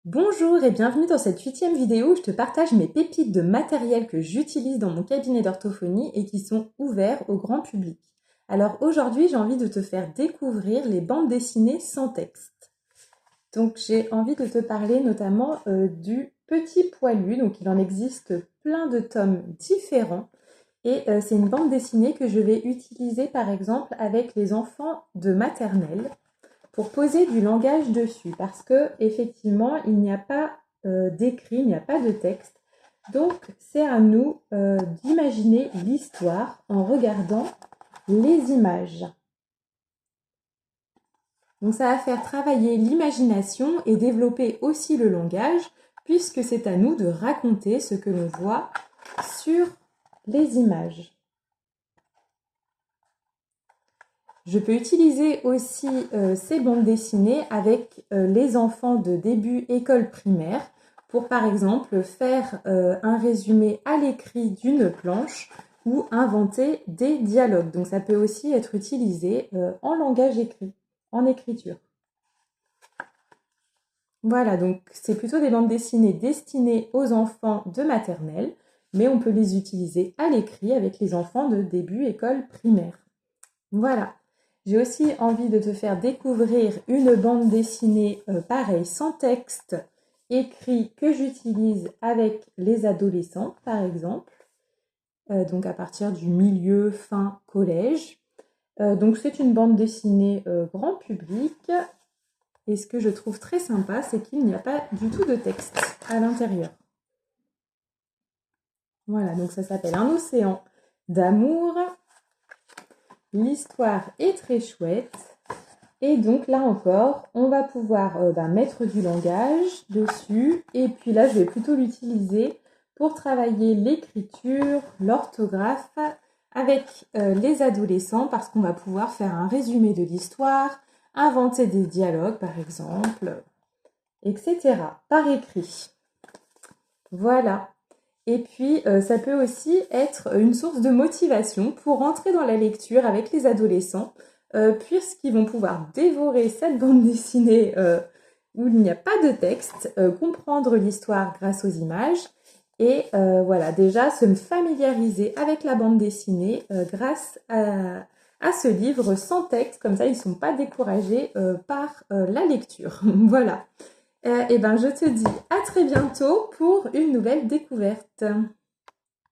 Bonjour et bienvenue dans cette 8e vidéo où je te partage mes pépites de matériel que j'utilise dans mon cabinet d'orthophonie et qui sont ouverts au grand public. Alors aujourd'hui, j'ai envie de te faire découvrir les bandes dessinées sans texte. Donc j'ai envie de te parler notamment du Petit Poilu. Donc il en existe plein de tomes différents et c'est une bande dessinée que je vais utiliser par exemple avec les enfants de maternelle pour poser du langage dessus parce que effectivement il n'y a pas d'écrit, il n'y a pas de texte. Donc c'est à nous d'imaginer l'histoire en regardant les images. Donc ça va faire travailler l'imagination et développer aussi le langage puisque c'est à nous de raconter ce que l'on voit sur les images. Je peux utiliser aussi ces bandes dessinées avec les enfants de début école primaire pour par exemple faire un résumé à l'écrit d'une planche ou inventer des dialogues. Donc ça peut aussi être utilisé en langage écrit, en écriture. Voilà, donc c'est plutôt des bandes dessinées destinées aux enfants de maternelle, mais on peut les utiliser à l'écrit avec les enfants de début école primaire. Voilà. J'ai aussi envie de te faire découvrir une bande dessinée pareil, sans texte, écrit que j'utilise avec les adolescents, par exemple. Donc à partir du milieu, fin collège. Donc c'est une bande dessinée grand public. Et ce que je trouve très sympa, c'est qu'il n'y a pas du tout de texte à l'intérieur. Voilà, donc ça s'appelle Un océan d'amour. L'histoire est très chouette. Et donc là encore, on va pouvoir mettre du langage dessus. Et puis là, je vais plutôt l'utiliser pour travailler l'écriture, l'orthographe avec les adolescents parce qu'on va pouvoir faire un résumé de l'histoire, inventer des dialogues par exemple, etc. par écrit. Voilà. Et puis, ça peut aussi être une source de motivation pour rentrer dans la lecture avec les adolescents, puisqu'ils vont pouvoir dévorer cette bande dessinée où il n'y a pas de texte, comprendre l'histoire grâce aux images, et voilà, déjà se familiariser avec la bande dessinée grâce à ce livre sans texte, comme ça ils ne sont pas découragés par la lecture. Voilà. Et ben je te dis à très bientôt pour une nouvelle découverte.